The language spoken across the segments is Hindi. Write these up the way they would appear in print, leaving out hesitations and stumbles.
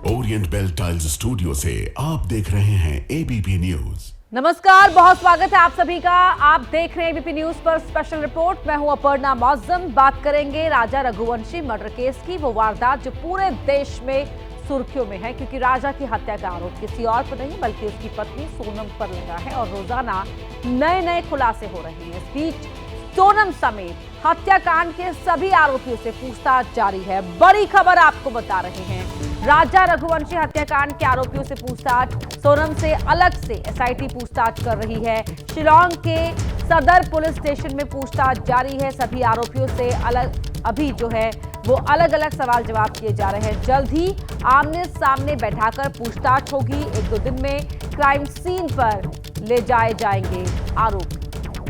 ओरिएंट बेल टाइल्स स्टूडियो से आप देख रहे हैं एबीपी न्यूज। नमस्कार, बहुत स्वागत है आप सभी का। आप देख रहे हैं एबीपी न्यूज पर स्पेशल रिपोर्ट। मैं हूं अपर्णा मौजम। बात करेंगे राजा रघुवंशी मर्डर केस की, वो वारदात जो पूरे देश में सुर्खियों में है, क्योंकि राजा की हत्या का आरोप किसी और पर नहीं बल्कि उसकी पत्नी सोनम पर लगा है और रोजाना नए नए खुलासे हो रहे हैं। इस बीच सोनम समेत हत्याकांड के सभी आरोपियों से पूछताछ जारी है। बड़ी खबर आपको बता रहे हैं, राजा रघुवंशी हत्याकांड के आरोपियों से पूछताछ। सोनम से अलग से एसआईटी पूछताछ कर रही है। शिलांग के सदर पुलिस स्टेशन में पूछताछ जारी है। सभी आरोपियों से अभी जो है वो अलग अलग सवाल जवाब किए जा रहे हैं। जल्द ही आमने सामने बैठाकर पूछताछ होगी। 1-2 दिन में क्राइम सीन पर ले जाए जाएंगे आरोपी।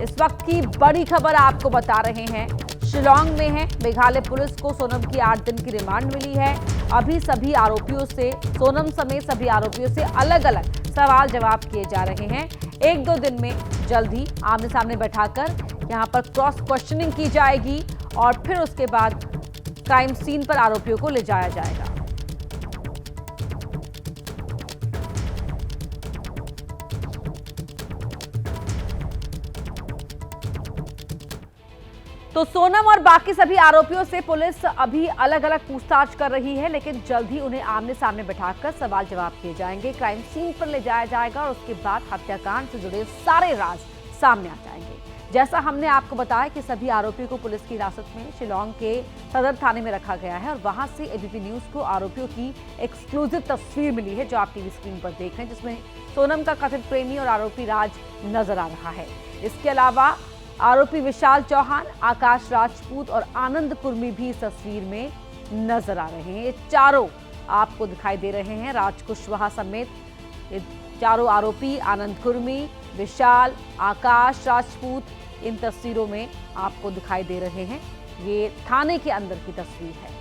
इस वक्त की बड़ी खबर आपको बता रहे हैं, शिलांग में है। मेघालय पुलिस को सोनम की 8 दिन की रिमांड मिली है। अभी सभी आरोपियों से, सोनम समेत सभी आरोपियों से अलग अलग सवाल जवाब किए जा रहे हैं। 1-2 दिन में जल्द ही आमने सामने बैठाकर यहां पर क्रॉस क्वेश्चनिंग की जाएगी और फिर उसके बाद क्राइम सीन पर आरोपियों को ले जाया जाएगा। तो सोनम और बाकी सभी आरोपियों से पुलिस अभी अलग अलग पूछताछ कर रही है, लेकिन जल्द ही उन्हें आमने सामने बैठाकर सवाल जवाब किए जाएंगे। क्राइम सीन पर ले जाया जाएगा और उसके बाद हत्याकांड से जुड़े सारे राज सामने आ जाएंगे। जैसा हमने आपको बताया कि सभी आरोपियों को पुलिस की हिरासत में शिलांग के सदर थाने में रखा गया है और वहां से एबीपी न्यूज को आरोपियों की एक्सक्लूसिव तस्वीर मिली है, जो आप टीवी स्क्रीन पर देख रहे हैं, जिसमें सोनम का कथित प्रेमी और आरोपी राज नजर आ रहा है। इसके अलावा आरोपी विशाल चौहान, आकाश राजपूत और आनंद कुर्मी भी इस तस्वीर में नजर आ रहे हैं। ये चारों आपको दिखाई दे रहे हैं। राज कुशवाहा समेत ये चारों आरोपी, आनंद कुर्मी, विशाल, आकाश राजपूत, इन तस्वीरों में आपको दिखाई दे रहे हैं। ये थाने के अंदर की तस्वीर है।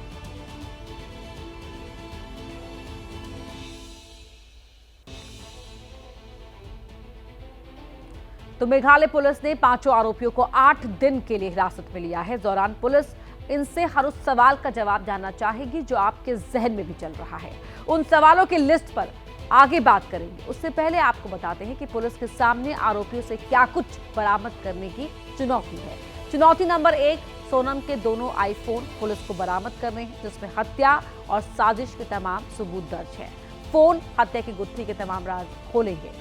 तो मेघालय पुलिस ने 5 आरोपियों को 8 दिन के लिए हिरासत में लिया है। इस दौरान पुलिस इनसे हर उस सवाल का जवाब जानना चाहेगी जो आपके जहन में भी चल रहा है। उन सवालों की लिस्ट पर आगे बात करेंगे। उससे पहले आपको बताते हैं कि पुलिस के सामने आरोपियों से क्या कुछ बरामद करने की चुनौती है। चुनौती नंबर 1, सोनम के दोनों आईफोन पुलिस को बरामद करने हैं, जिसमें हत्या और साजिश के तमाम सबूत दर्ज है। फोन हत्या की गुत्थी के तमाम राज खोलेंगे।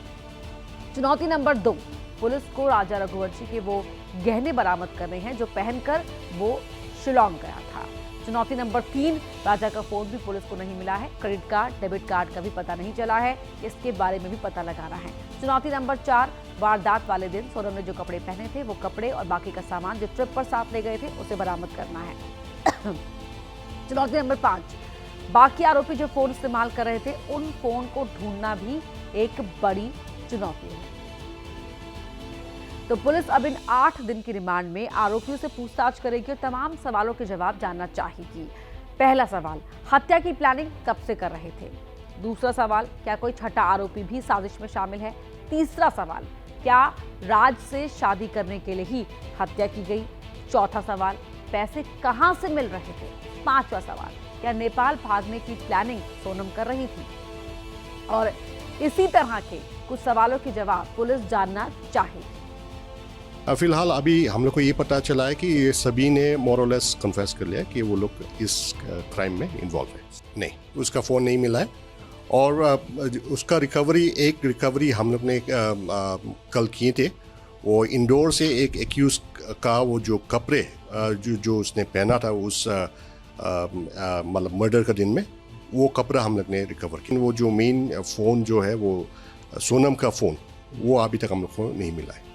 चुनौती नंबर 2, पुलिस को राजा रघुवंशी के वो गहने बरामद करने हैं जो पहनकर वो शिलांग गया था। चुनौती नंबर 3, राजा का फोन भी पुलिस को नहीं मिला है। क्रेडिट कार्ड, डेबिट कार्ड का भी पता नहीं चला है, इसके बारे में भी पता लगाना है। चुनौती नंबर 4, वारदात वाले दिन सोनम ने जो कपड़े पहने थे वो कपड़े और बाकी का सामान जो ट्रिप पर साथ ले गए थे उसे बरामद करना है। चुनौती नंबर 5, बाकी आरोपी जो फोन इस्तेमाल कर रहे थे उन फोन को ढूंढना भी एक बड़ी चुनौती है। तो पुलिस अब इन 8 दिन की रिमांड में आरोपियों से पूछताछ करेगी और तमाम सवालों के जवाब जानना चाहेगी। पहला सवाल, हत्या की प्लानिंग कब से कर रहे थे? दूसरा सवाल, क्या कोई छठा आरोपी भी साजिश में शामिल है? तीसरा सवाल, क्या राज से शादी करने के लिए ही हत्या की गई? चौथा सवाल, पैसे कहां से मिल रहे थे? पांचवा सवाल, क्या नेपाल भागने की प्लानिंग सोनम कर रही थी? और इसी तरह के कुछ सवालों के जवाब पुलिस जानना चाहेगी। फिलहाल अभी हम लोग को ये पता चला है कि ये सभी ने मोरलेस कन्फेस कर लिया कि वो लोग इस क्राइम में इन्वॉल्व है। नहीं, उसका फ़ोन नहीं मिला है और उसका एक रिकवरी हम लोग ने कल किए थे। वो इंडोर से एक एक्यूज का वो जो कपड़े जो उसने पहना था उस मतलब मर्डर का दिन में, वो कपड़ा हम लोग ने रिकवर किया। वो जो मेन फ़ोन जो है वो सोनम का फ़ोन, वो अभी तक हम लोग को नहीं मिला है।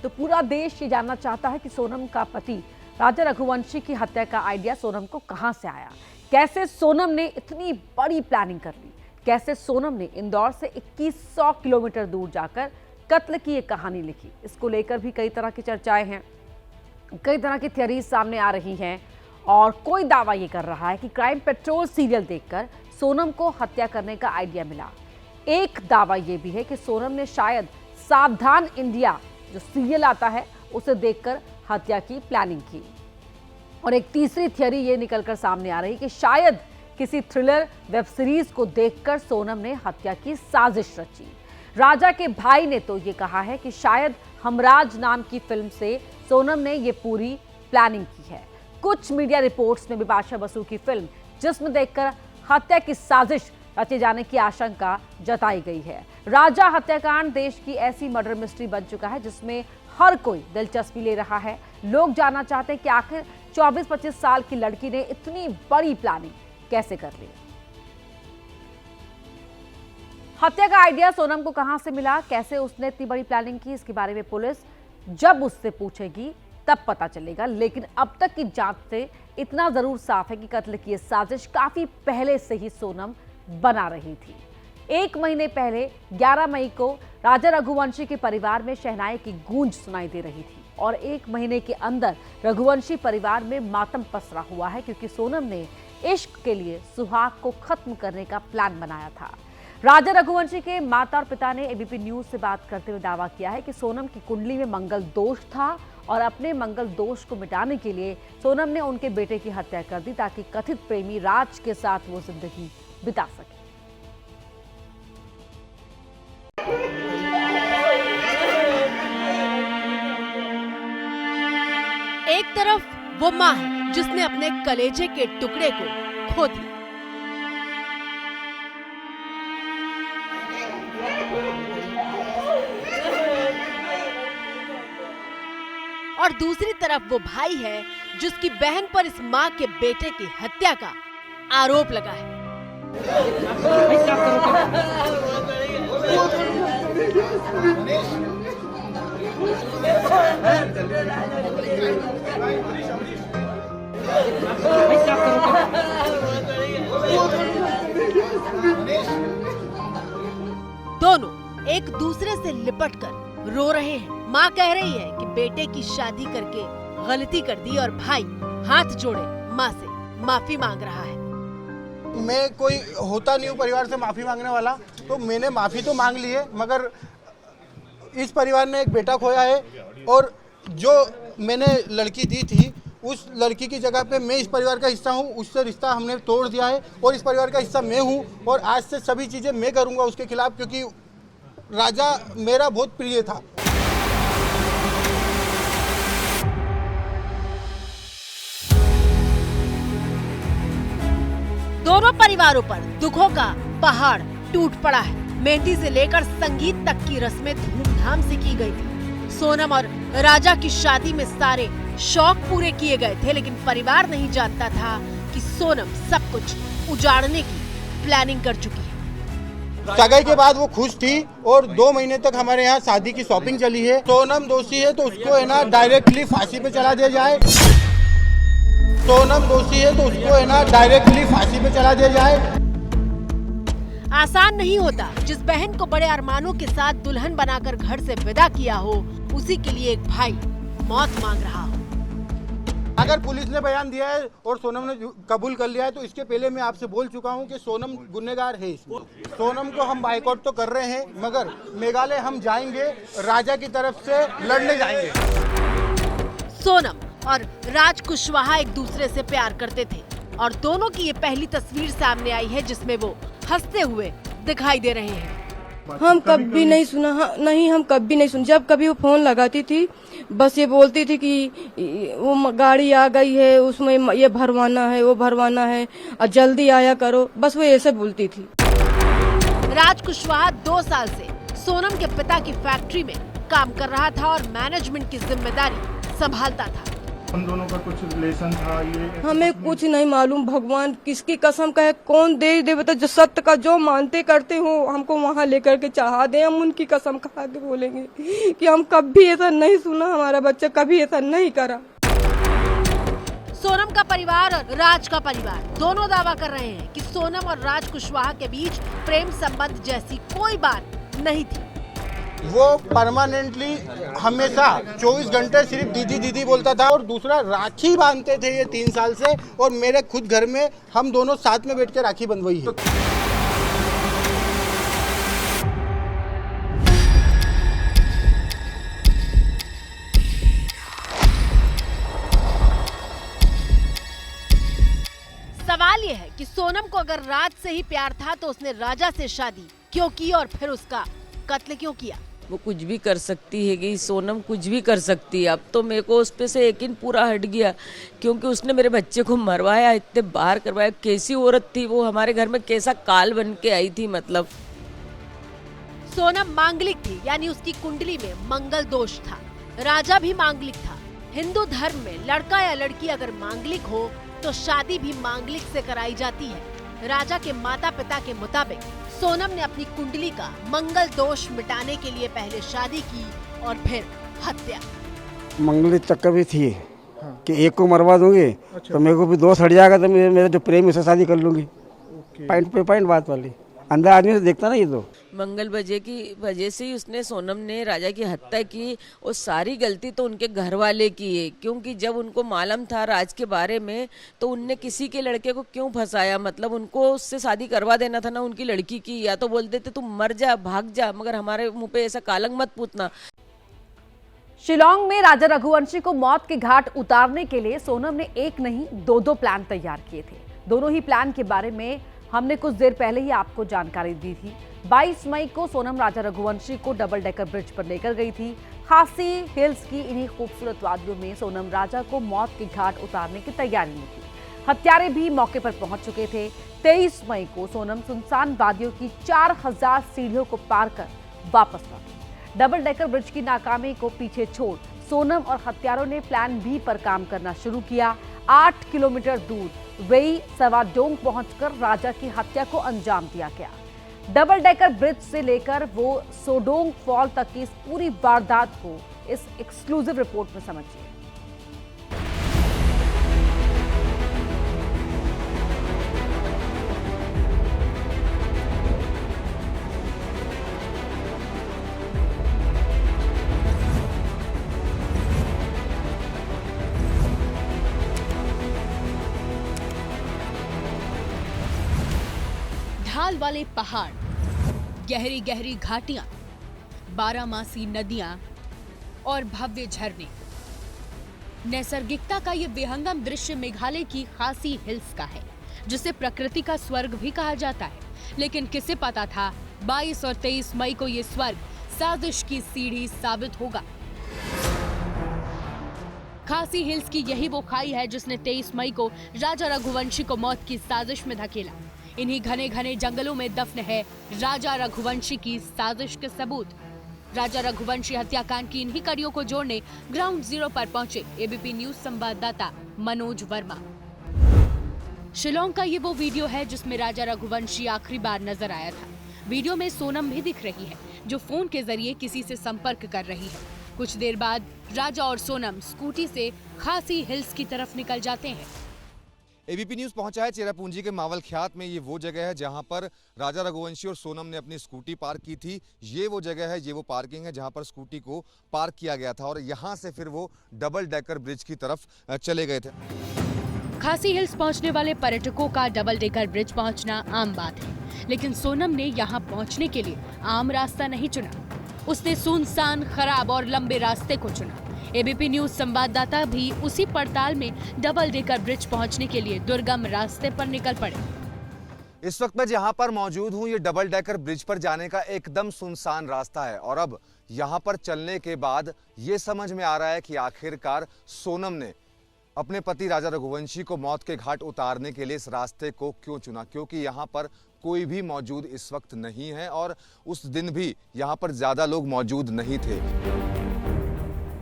तो पूरा देश ये जानना चाहता है कि सोनम का पति राजा रघुवंशी की हत्या का आइडिया सोनम को कहां से आया? कैसे सोनम ने इतनी बड़ी प्लानिंग कर ली? कैसे सोनम ने इंदौर से 2100 किलोमीटर दूर जाकर कत्ल की ये कहानी लिखी? इसको लेकर भी कई तरह की चर्चाएं हैं, कई तरह की थ्योरीज सामने आ रही हैं और कोई दावा ये कर रहा है कि क्राइम पेट्रोल सीरियल देखकर सोनम को हत्या करने का आइडिया मिला। एक दावा ये भी है कि सोनम ने शायद सावधान इंडिया जो सीरियल आता है उसे देखकर हत्या की प्लानिंग की। और एक तीसरी थियरी ये निकलकर सामने आ रही कि शायद किसी थ्रिलर वेब सीरीज को देखकर सोनम ने हत्या की साजिश रची। राजा के भाई ने तो ये कहा है कि शायद हमराज नाम की फिल्म से सोनम ने ये पूरी प्लानिंग की है। कुछ मीडिया रिपोर्ट्स में बिपाशा बसु की फिल्म जिस्म देखकर हत्या की साजिश रचे जाने की आशंका जताई गई है। राजा हत्याकांड देश की ऐसी मर्डर मिस्ट्री बन चुका है जिसमें हर कोई दिलचस्पी ले रहा है। लोग जानना चाहते हैं कि आखिर 24-25 साल की लड़की ने इतनी बड़ी प्लानिंग कैसे कर ली। हत्या का आइडिया सोनम को कहां से मिला, कैसे उसने इतनी बड़ी प्लानिंग की, इसके बारे में पुलिस जब उससे पूछेगी तब पता चलेगा। लेकिन अब तक की जांच से इतना जरूर साफ है कि कत्ल की साजिश काफी पहले से ही सोनम बना रही थी। 1 महीने पहले 11 मई को राजा रघुवंशी के परिवार में शहनाई की गूंज सुनाई दे रही थी और 1 महीने के अंदर रघुवंशी परिवार में मातम पसरा हुआ है, क्योंकि सोनम ने इश्क के लिए सुहाग को खत्म करने का प्लान बनाया था। राजा रघुवंशी के माता और पिता ने एबीपी न्यूज से बात करते हुए दावा किया है कि सोनम की कुंडली में मंगल दोष था और अपने मंगल दोष को मिटाने के लिए सोनम ने उनके बेटे की हत्या कर दी ताकि कथित प्रेमी राज के साथ वो जिंदगी बिता सके। एक तरफ वो माँ है जिसने अपने कलेजे के टुकड़े को खो दिया, और दूसरी तरफ वो भाई है जिसकी बहन पर इस माँ के बेटे की हत्या का आरोप लगा है। दोनों एक दूसरे से लिपटकर रो रहे हैं। माँ कह रही है कि बेटे की शादी करके गलती कर दी और भाई हाथ जोड़े माँ से माफी मांग रहा है। मैं कोई होता नहीं हूँ परिवार से माफी मांगने वाला, तो मैंने माफी तो मांग ली है, मगर इस परिवार ने एक बेटा खोया है और जो मैंने लड़की दी थी उस लड़की की जगह पे मैं इस परिवार का हिस्सा हूँ, उससे रिश्ता हमने तोड़ दिया है और इस परिवार का हिस्सा मैं हूँ और आज से सभी चीज़ें मैं करूँगा उसके खिलाफ, क्योंकि राजा मेरा बहुत प्रिय था। दोनों परिवारों पर दुखों का पहाड़ टूट पड़ा है। मेहंदी से लेकर संगीत तक की रस्में धूमधाम से की गई थी। सोनम और राजा की शादी में सारे शौक पूरे किए गए थे, लेकिन परिवार नहीं जानता था कि सोनम सब कुछ उजाड़ने की प्लानिंग कर चुकी है। सगाई के बाद वो खुश थी और 2 महीने तक हमारे यहाँ शादी की शॉपिंग चली है। सोनम दोषी है तो उसको है ना डायरेक्टली फांसी पे चला दिया जाए। सोनम दोषी है तो उसको है ना डायरेक्टली फांसी पे चला दिया जाए। आसान नहीं होता जिस बहन को बड़े अरमानों के साथ दुल्हन बनाकर घर से विदा किया हो, उसी के लिए एक भाई मौत मांग रहा हो। अगर पुलिस ने बयान दिया है और सोनम ने कबूल कर लिया है तो इसके पहले मैं आपसे बोल चुका हूं कि सोनम गुनहगार है इसमें। सोनम को हम बाइकआउट तो कर रहे हैं, मगर मेघालय हम जाएंगे, राजा की तरफ से लड़ने जाएंगे। सोनम और राज कुशवाहा एक दूसरे से प्यार करते थे और दोनों की ये पहली तस्वीर सामने आई है जिसमें वो हंसते हुए दिखाई दे रहे हैं। हम कभी नहीं सुना, नहीं हम कभी नहीं सुन। जब कभी वो फोन लगाती थी बस ये बोलती थी कि वो गाड़ी आ गई है, उसमें ये भरवाना है, वो भरवाना है और जल्दी आया करो, बस वो ऐसे बोलती थी। राज कुशवाहा 2 साल से सोनम के पिता की फैक्ट्री में काम कर रहा था और मैनेजमेंट की जिम्मेदारी संभालता था। हम दोनों का कुछ रिलेशन था। ये हमें कुछ नहीं मालूम, भगवान किसकी कसम का है, कौन दे बता। जो सत्य का जो मानते करते हो हमको वहाँ लेकर के चाहा दे, हम उनकी कसम खा के बोलेंगे कि हम कभी ऐसा नहीं सुना, हमारा बच्चा कभी ऐसा नहीं करा। सोनम का परिवार और राज का परिवार दोनों दावा कर रहे हैं कि सोनम और राज कुशवाहा के बीच प्रेम संबंध जैसी कोई बात नहीं थी। वो परमानेंटली हमेशा 24 घंटे सिर्फ दीदी दीदी बोलता था और दूसरा राखी बांधते थे ये 3 साल से, और मेरे खुद घर में हम दोनों साथ में बैठ के राखी बंधवाई है। सवाल ये है कि सोनम को अगर राज से ही प्यार था तो उसने राजा से शादी क्यों की और फिर उसका कत्ल क्यों किया? वो कुछ भी कर सकती है कि सोनम कुछ भी कर सकती है। अब तो मेरे को उस पे से यकीन पूरा हट गया, क्योंकि उसने मेरे बच्चे को मरवाया, इतने बाहर करवाया। कैसी औरत थी वो, हमारे घर में कैसा काल बन के आई थी। मतलब सोनम मांगलिक थी, यानी उसकी कुंडली में मंगल दोष था। राजा भी मांगलिक था। हिंदू धर्म में लड़का या लड़की अगर मांगलिक हो तो शादी भी मांगलिक से कराई जाती है। राजा के माता पिता के मुताबिक सोनम ने अपनी कुंडली का मंगल दोष मिटाने के लिए पहले शादी की और फिर हत्या। मंगल चक्कर भी थी कि एक को मरवा दूंगी तो मेरे को भी दोष हट जाएगा, तो मेरा जो प्रेम से शादी कर लूंगी। पॉइंट पे पॉइंट बात वाली, अंदर आदमी से देखता ना ये तो। मंगल की वजह से ही उसने, सोनम ने राजा की हत्या की। और सारी गलती तो उनके घर वाले की है, क्योंकि जब उनको मालूम था राज के बारे में तो उनने किसी के लड़के को क्यों फंसाया। मतलब उनको उससे शादी करवा देना था ना उनकी लड़की की, या तो बोल देते तुम मर जा, भाग जा, मगर हमारे मुंह पे ऐसा कालंग मत पूछना। शिलांग में राजा रघुवंशी को मौत के घाट उतारने के लिए सोनम ने एक नहीं दो प्लान तैयार किए थे। दोनों ही प्लान के बारे में हमने कुछ देर पहले ही आपको जानकारी दी थी। 22 मई को सोनम राजा रघुवंशी को डबल डेकर ब्रिज पर लेकर गई थी। खासी हिल्स की इन्हीं खूबसूरत वादियों में सोनम राजा को मौत के घाट उतारने की तैयारी में थी। हत्यारे भी मौके पर पहुंच चुके थे। 23 मई को सोनम सुनसान वादियों की 4000 सीढ़ियों को पार कर वापस लौटी। डबल डेकर ब्रिज की नाकामी को पीछे छोड़ सोनम और हत्यारों ने प्लान बी पर काम करना शुरू किया। 8 किलोमीटर दूर वेई सवाडोंग पहुंचकर राजा की हत्या को अंजाम दिया गया। डबल डेकर ब्रिज से लेकर वो सोडोंग फॉल तक की इस पूरी वारदात को इस एक्सक्लूसिव रिपोर्ट में समझिए। ढाल वाले पहाड़, गहरी गहरी घाटियां, बारहमासी नदियां और भव्य झरने। नैसर्गिकता का ये विहंगम दृश्य मेघालय की खासी हिल्स का है, जिसे प्रकृति का स्वर्ग भी कहा जाता है। लेकिन किसे पता था 22 और 23 मई को ये स्वर्ग साजिश की सीढ़ी साबित होगा। खासी हिल्स की यही वो खाई है जिसने 23 मई को राजा रघुवंशी को मौत की साजिश में धकेला। इन्हीं घने घने जंगलों में दफन है राजा रघुवंशी की साजिश के सबूत। राजा रघुवंशी हत्याकांड की इन्हीं कड़ियों को जोड़ने ग्राउंड जीरो पर पहुंचे एबीपी न्यूज संवाददाता मनोज वर्मा। शिलांग का ये वो वीडियो है जिसमें राजा रघुवंशी आखिरी बार नजर आया था। वीडियो में सोनम भी दिख रही है, जो फोन के जरिए किसी से संपर्क कर रही है। कुछ देर बाद राजा और सोनम स्कूटी से खासी हिल्स की तरफ निकल जाते हैं। एबीपी न्यूज पहुंचा है चेरापूंजी के मावल ख्यात में। ये वो जगह है जहां पर राजा रघुवंशी और सोनम ने अपनी स्कूटी पार्क की थी। ये वो जगह है, ये वो पार्किंग है जहां पर स्कूटी को पार्क किया गया था और यहां से फिर वो डबल डेकर ब्रिज की तरफ चले गए थे। खासी हिल्स पहुंचने वाले पर्यटकों का डबल डेकर ब्रिज पहुंचना आम बात है, लेकिन सोनम ने यहां पहुंचने के लिए आम रास्ता नहीं चुना। उसने सुनसान, खराब और लंबे रास्ते को चुना। एबीपी न्यूज संवाददाता भी उसी पड़ताल में डबल डेकर ब्रिज पहुंचने के लिए दुर्गम रास्ते पर निकल पड़े। इस वक्त मैं जहां पर मौजूद हूं, ये डबल डेकर ब्रिज पर जाने का एकदम सुनसान रास्ता है और अब यहां पर चलने के बाद ये समझ में आ रहा है कि आखिरकार सोनम ने अपने पति राजा रघुवंशी को मौत के घाट उतारने के लिए इस रास्ते को क्यों चुना, क्योंकि यहाँ पर कोई भी मौजूद इस वक्त नहीं है और उस दिन भी यहाँ पर ज्यादा लोग मौजूद नहीं थे।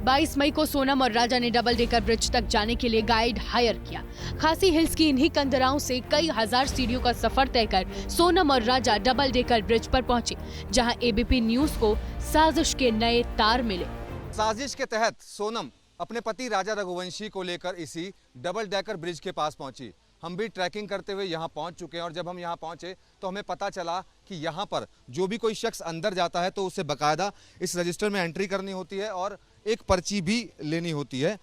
22 मई को सोनम और राजा ने डबल डेकर ब्रिज तक जाने के लिए गाइड हायर किया। खासी हिल्स की इन्हीं कंदराओं से कई हजार सीढ़ियों का सफर तय कर सोनम और राजा डबल डेकर ब्रिज पर पहुंचे, जहां एबीपी न्यूज को साजिश के नए तार मिले। साजिश के तहत सोनम अपने पति राजा रघुवंशी को लेकर इसी डबल डेकर ब्रिज के पास पहुंची। हम भी ट्रैकिंग करते हुए यहाँ पहुंच चुके हैं और जब हम यहाँ पहुंचे तो हमें पता चला कि यहाँ पर जो भी कोई शख्स अंदर जाता है तो उसे बाकायदा इस रजिस्टर में एंट्री करनी होती है और एक पर्ची भी लेनी होती है,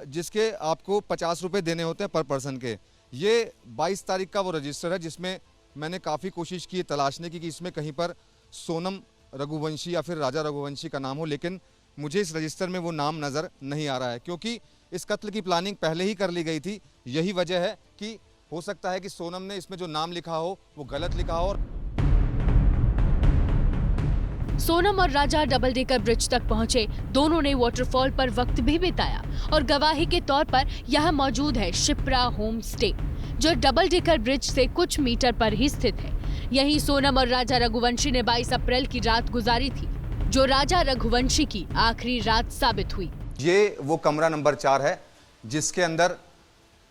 जिसके आपको 50 रुपये देने होते हैं पर पर्सन के। ये 22 तारीख का वो रजिस्टर है जिसमें मैंने काफ़ी कोशिश की तलाशने की कि इसमें कहीं पर सोनम रघुवंशी या फिर राजा रघुवंशी का नाम हो, लेकिन मुझे इस रजिस्टर में वो नाम नज़र नहीं आ रहा है, क्योंकि इस कत्ल की प्लानिंग पहले ही कर ली गई थी। यही वजह है कि हो सकता है कि सोनम ने इसमें जो नाम लिखा हो वो गलत लिखा हो। सोनम और राजा डबल डेकर ब्रिज तक पहुंचे। दोनों ने वाटरफॉल पर वक्त भी बिताया और गवाही के तौर पर यहाँ मौजूद है शिप्रा होम स्टे, जो डबल डेकर ब्रिज से कुछ मीटर पर ही स्थित है। यहीं सोनम और राजा रघुवंशी ने 22 अप्रैल की रात गुजारी थी, जो राजा रघुवंशी की आखिरी रात साबित हुई। ये वो कमरा नंबर 4 है जिसके अंदर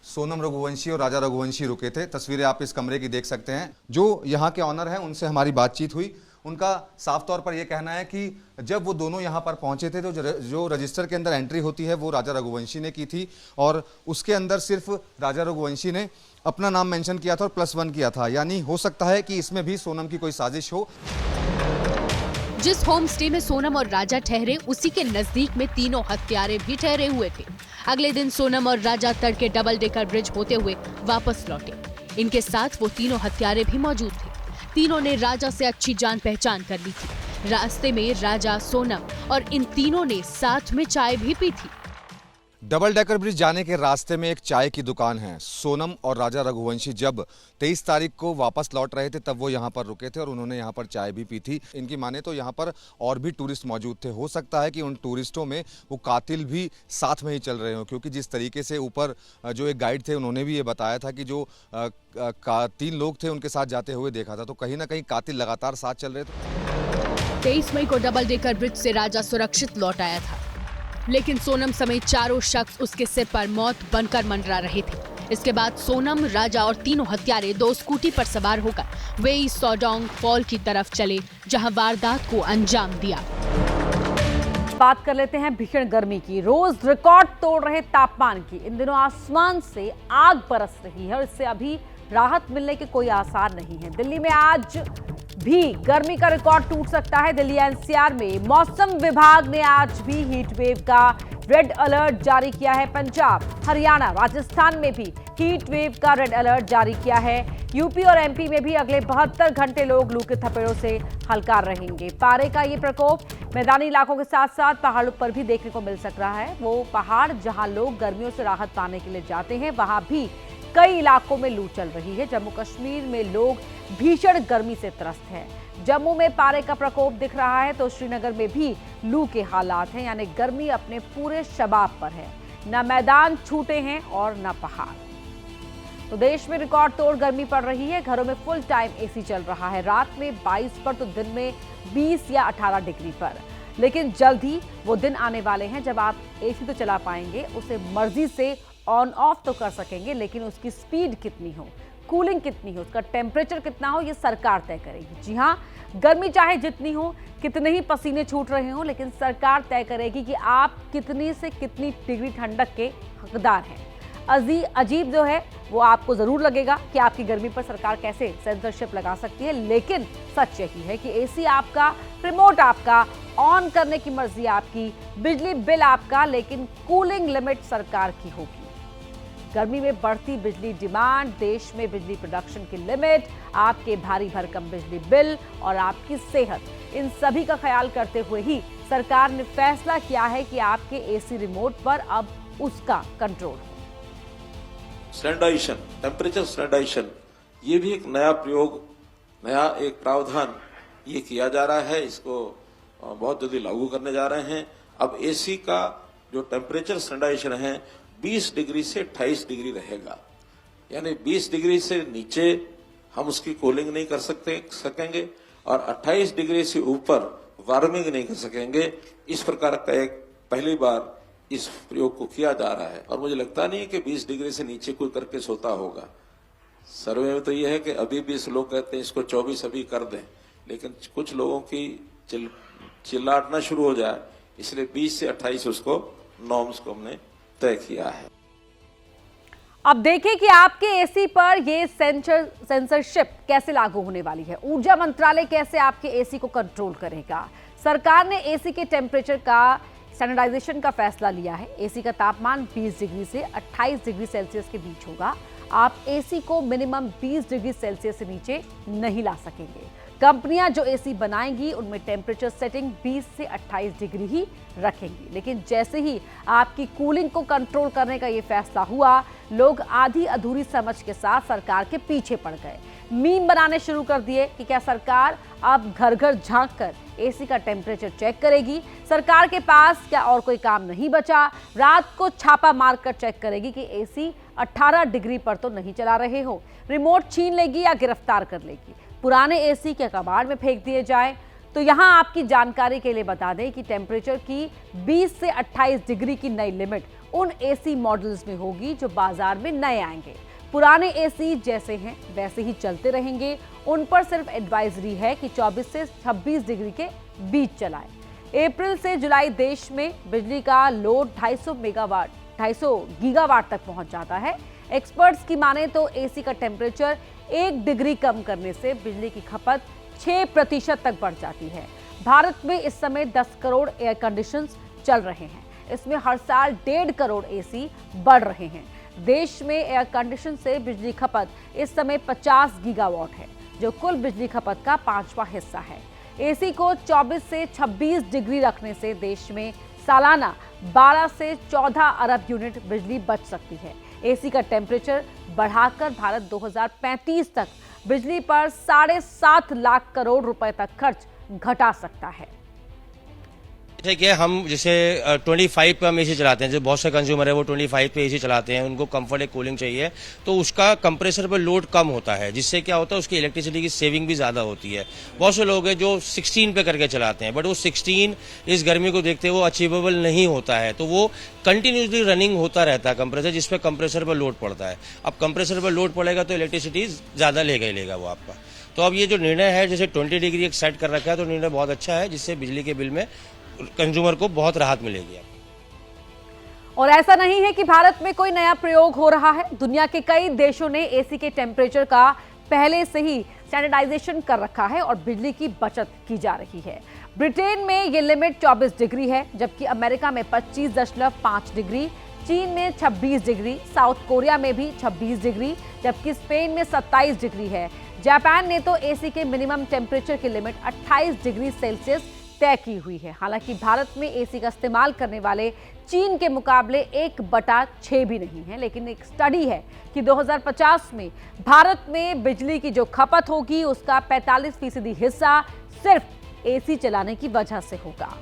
सोनम रघुवंशी और राजा रघुवंशी रुके थे। तस्वीरें आप इस कमरे की देख सकते हैं। जो यहाँ के ऑनर हैं उनसे हमारी बातचीत हुई। उनका साफ तौर पर यह कहना है कि जब वो दोनों यहाँ पर पहुंचे थे तो जो रजिस्टर के अंदर एंट्री होती है वो राजा रघुवंशी ने की थी और उसके अंदर सिर्फ राजा रघुवंशी ने अपना नाम मेंशन किया था और +1 किया था। यानी हो सकता है कि इसमें भी सोनम की कोई साजिश हो। जिस होम स्टे में सोनम और राजा ठहरे उसी के नजदीक में तीनों हत्यारे भी ठहरे हुए थे। अगले दिन सोनम और राजा तड़के डबल डेकर ब्रिज होते हुए वापस लौटे। इनके साथ वो तीनों हत्यारे भी मौजूद थे। तीनों ने राजा से अच्छी जान पहचान कर ली थी। रास्ते में राजा, सोनम और इन तीनों ने साथ में चाय भी पी थी। डबल डेकर ब्रिज जाने के रास्ते में एक चाय की दुकान है। सोनम और राजा रघुवंशी जब 23 तारीख को वापस लौट रहे थे तब वो यहाँ पर रुके थे और उन्होंने यहाँ पर चाय भी पी थी। इनकी माने तो यहाँ पर और भी टूरिस्ट मौजूद थे। हो सकता है कि उन टूरिस्टों में वो कातिल भी साथ में ही चल रहे हों, क्योंकि जिस तरीके से ऊपर जो एक गाइड थे उन्होंने भी ये बताया था कि जो 3 लोग थे उनके साथ जाते हुए देखा था, तो कहीं ना कहीं कातिल लगातार साथ चल रहे थे। 23 मई को डबल डेकर ब्रिज से राजा सुरक्षित लौट आया था, लेकिन सोनम समेत चारों शख्स उसके सिर पर मौत बनकर मंडरा रहे थे। इसके बाद सोनम, राजा और तीनों हत्यारे 2 स्कूटी पर सवार होकर वेई सौडोंग फॉल की तरफ चले, जहां वारदात को अंजाम दिया। बात कर लेते हैं भीषण गर्मी की। रोज रिकॉर्ड तोड़ रहे तापमान की। इन दिनों आसमान से आग बरस रही है और इससे अभी राहत मिलने के कोई आसार नहीं है। दिल्ली में आज भी गर्मी का रिकॉर्ड टूट सकता है। दिल्ली एनसीआर में मौसम विभाग ने आज भी हीट वेव का रेड अलर्ट जारी किया है। पंजाब, हरियाणा, राजस्थान में भी हीट वेव का रेड अलर्ट जारी किया है। यूपी और एमपी में भी अगले 72 घंटे लोग लू के थपेड़ों से हलकार रहेंगे। पारे का ये प्रकोप मैदानी इलाकों के साथ साथ पहाड़ों पर भी देखने को मिल सक रहा है। वो पहाड़ जहां लोग गर्मियों से राहत पाने के लिए जाते हैं, वहां भी कई इलाकों में लू चल रही है। जम्मू कश्मीर में लोग भीषण गर्मी से त्रस्त हैं। जम्मू में पारे का प्रकोप दिख रहा है तो श्रीनगर में भी लू के हालात हैं, यानी गर्मी अपने पूरे शबाब पर है। न मैदान छूटे हैं और न पहाड़। तो देश में रिकॉर्ड तोड़ गर्मी पड़ रही है। घरों में फुल टाइम एसी चल रहा है। रात में 22 पर तो दिन में 20 या 18 डिग्री पर। लेकिन जल्द ही वो दिन आने वाले हैं जब आप एसी तो चला पाएंगे, उसे मर्जी से ऑन ऑफ तो कर सकेंगे, लेकिन उसकी स्पीड कितनी हो, कूलिंग कितनी हो, उसका टेम्परेचर कितना हो, ये सरकार तय करेगी। जी हाँ, गर्मी चाहे जितनी हो, कितने ही पसीने छूट रहे हो, लेकिन सरकार तय करेगी कि आप कितनी से कितनी डिग्री ठंडक के हकदार हैं। अजीब जो है वो आपको जरूर लगेगा कि आपकी गर्मी पर सरकार कैसे सेंसरशिप लगा सकती है, लेकिन सच यही है कि एसी आपका, रिमोट आपका, ऑन करने की मर्जी आपकी, बिजली बिल आपका, लेकिन कूलिंग लिमिट सरकार की होगी। गर्मी में बढ़ती बिजली डिमांड, देश में बिजली प्रोडक्शन की लिमिट, आपके भारी भरकम बिजली बिल और आपकी सेहत, इन सभी का ख्याल करते हुए ही सरकार ने फैसला किया है कि आपके एसी रिमोट पर अब उसका कंट्रोल हो। स्टैंडर्डाइजेशन, टेम्परेचर स्टैंडर्डाइजेशन, ये भी एक नया प्रयोग, नया एक प्रावधान ये किया जा रहा है। इसको बहुत जल्दी लागू करने जा रहे हैं। अब एसी का जो टेम्परेचर स्टैंडर्डाइजेशन है 20 डिग्री से 28 डिग्री रहेगा, यानी 20 डिग्री से नीचे हम उसकी कूलिंग नहीं कर सकेंगे और 28 डिग्री से ऊपर वार्मिंग नहीं कर सकेंगे। इस प्रकार का एक पहली बार इस प्रयोग को किया जा रहा है और मुझे लगता नहीं है कि 20 डिग्री से नीचे कोई करके सोता होगा। सर्वे में तो यह है कि अभी 20 लोग कहते हैं इसको 24 अभी कर दें, लेकिन कुछ लोगों की चिल्लाटना शुरू हो जाए, इसलिए 20 से 28 उसको नॉर्म्स को हमने तय किया है। अब देखिए कि आपके एसी पर ये सेंसरशिप कैसे लागू होने वाली है। ऊर्जा मंत्रालय कैसे आपके एसी को कंट्रोल करेगा। सरकार ने एसी के टेम्परेचर का स्टैंडर्डाइजेशन का फैसला लिया है। एसी का तापमान 20 डिग्री से 28 डिग्री सेल्सियस के बीच होगा। आप एसी को मिनिमम 20 डिग्री सेल्सियस से नीचे नहीं ला सकेंगे। कंपनियां जो एसी बनाएंगी उनमें टेम्परेचर सेटिंग 20 से 28 डिग्री ही रखेंगी। लेकिन जैसे ही आपकी कूलिंग को कंट्रोल करने का ये फैसला हुआ, लोग आधी अधूरी समझ के साथ सरकार के पीछे पड़ गए। मीम बनाने शुरू कर दिए कि क्या सरकार अब घर घर झांक कर एसी का टेम्परेचर चेक करेगी? सरकार के पास क्या और कोई काम नहीं बचा? रात को छापा मारकर चेक करेगी कि एसी 18 डिग्री पर तो नहीं चला रहे हो? रिमोट छीन लेगी या गिरफ्तार कर लेगी? पुराने एसी के कबाड़ में फेंक दिए जाए? तो यहाँ आपकी जानकारी के लिए बता दें कि टेम्परेचर की 20 से 28 डिग्री की नई लिमिट उन एसी मॉडल्स में होगी जो बाजार में नए आएंगे। पुराने एसी जैसे हैं वैसे ही चलते रहेंगे। उन पर सिर्फ एडवाइजरी है कि 24 से 26 डिग्री के बीच चलाएं। अप्रैल से जुलाई देश में बिजली का लोड 250 गीगावाट तक पहुंच जाता है। एक्सपर्ट्स की माने तो एसी का टेम्परेचर 1 डिग्री कम करने से बिजली की खपत 6% तक बढ़ जाती है। भारत में इस समय 10 करोड़ एयर कंडीशनर्स चल रहे हैं। इसमें हर साल 1.5 करोड़ एसी बढ़ रहे हैं। देश में एयर कंडीशन से बिजली खपत इस समय 50 गीगावाट है, जो कुल बिजली खपत का 5वां हिस्सा है। एसी को 24 से 26 डिग्री रखने से देश में सालाना 12 से 14 अरब यूनिट बिजली बच सकती है। एसी का टेम्परेचर बढ़ाकर भारत 2035 तक बिजली पर 7.5 लाख करोड़ रुपए तक खर्च घटा सकता है। ठीक है, हम जैसे 25 पे हम एसी चलाते हैं, जो बहुत से कंज्यूमर है वो 25 पे एसी चलाते हैं, उनको कंफर्ट एक कूलिंग चाहिए, तो उसका कंप्रेसर पर लोड कम होता है, जिससे क्या होता है उसकी इलेक्ट्रिसिटी की सेविंग भी ज़्यादा होती है। बहुत से लोग हैं जो 16 पे करके चलाते हैं, बट वो 16 इस गर्मी को देखते हुए अचीवेबल नहीं होता है, तो वो कंटिन्यूसली रनिंग होता रहता है कंप्रेसर, जिसपे कंप्रेसर पर लोड पड़ता है। अब कंप्रेसर पर लोड पड़ेगा तो इलेक्ट्रिसिटी ज़्यादा लेगा ही लेगा वो आपका। तो अब ये जो निर्णय है, जैसे 20 डिग्री एक सेट कर रखा है, तो निर्णय बहुत अच्छा है, जिससे बिजली के बिल में कंज्यूमर को बहुत राहत मिलेगी। और ऐसा नहीं है कि भारत में कोई नया प्रयोग हो रहा है। दुनिया के कई देशों ने एसी के टेम्परेचर का पहले से ही स्टैंडर्डाइजेशन कर रखा है और बिजली की बचत की जा रही है। ब्रिटेन में ये लिमिट 24 डिग्री है, जबकि अमेरिका में 25.5 डिग्री, चीन में 26 डिग्री, साउथ कोरिया में भी 26 डिग्री, जबकि स्पेन में 27 डिग्री है। जापान ने तो एसी के मिनिमम टेम्परेचर की लिमिट 28 डिग्री सेल्सियस तय की हुई है। हालांकि भारत में एसी का इस्तेमाल करने वाले चीन के मुकाबले 1/6 भी नहीं है, लेकिन एक स्टडी है कि 2050 में भारत में बिजली की जो खपत होगी उसका 45% हिस्सा सिर्फ एसी चलाने की वजह से होगा।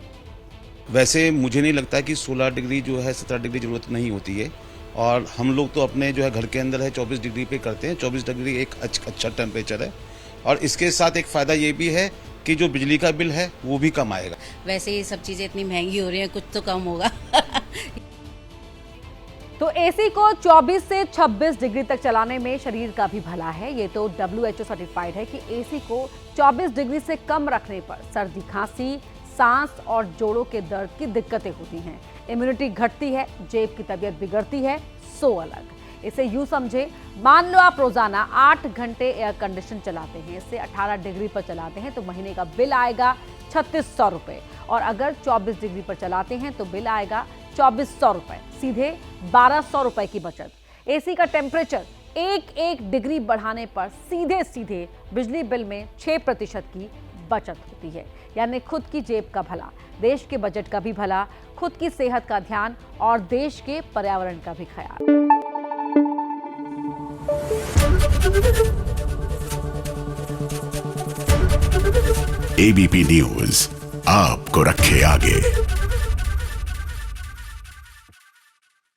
वैसे मुझे नहीं लगता कि 16 डिग्री जो है 17 डिग्री जरूरत नहीं होती है, और हम लोग तो अपने जो है घर के अंदर है 24 डिग्री पे करते हैं। 24 डिग्री एक अच्छा टेम्परेचर है, और इसके साथ एक फ़ायदा ये भी है कि जो बिजली का बिल है वो भी कम आएगा। वैसे ये सब चीज़ें इतनी महंगी हो रही हैं, कुछ तो कम होगा। तो एसी को 24 से 26 डिग्री तक चलाने में शरीर का भी भला है। ये तो WHO सर्टिफाइड है कि एसी को 24 डिग्री से कम रखने पर सर्दी, खांसी, सांस और जोड़ों के दर्द की दिक्कतें होती हैं, इम्यूनिटी घटती है, जेब की तबीयत बिगड़ती है, सो अलग। इसे यूं समझे, मान लो आप रोजाना 8 घंटे एयर कंडीशन चलाते हैं, इसे 18 डिग्री पर चलाते हैं तो महीने का बिल आएगा 3600 रुपए, और अगर 24 डिग्री पर चलाते हैं तो बिल आएगा 2400 रुपए, सीधे 1200 रुपए की बचत। एसी का टेम्परेचर 1 डिग्री बढ़ाने पर सीधे सीधे बिजली बिल में 6% की बचत होती है। यानी खुद की जेब का भला, देश के बजट का भी भला, खुद की सेहत का ध्यान और देश के पर्यावरण का भी ख्याल। ABP न्यूज आपको रखे आगे।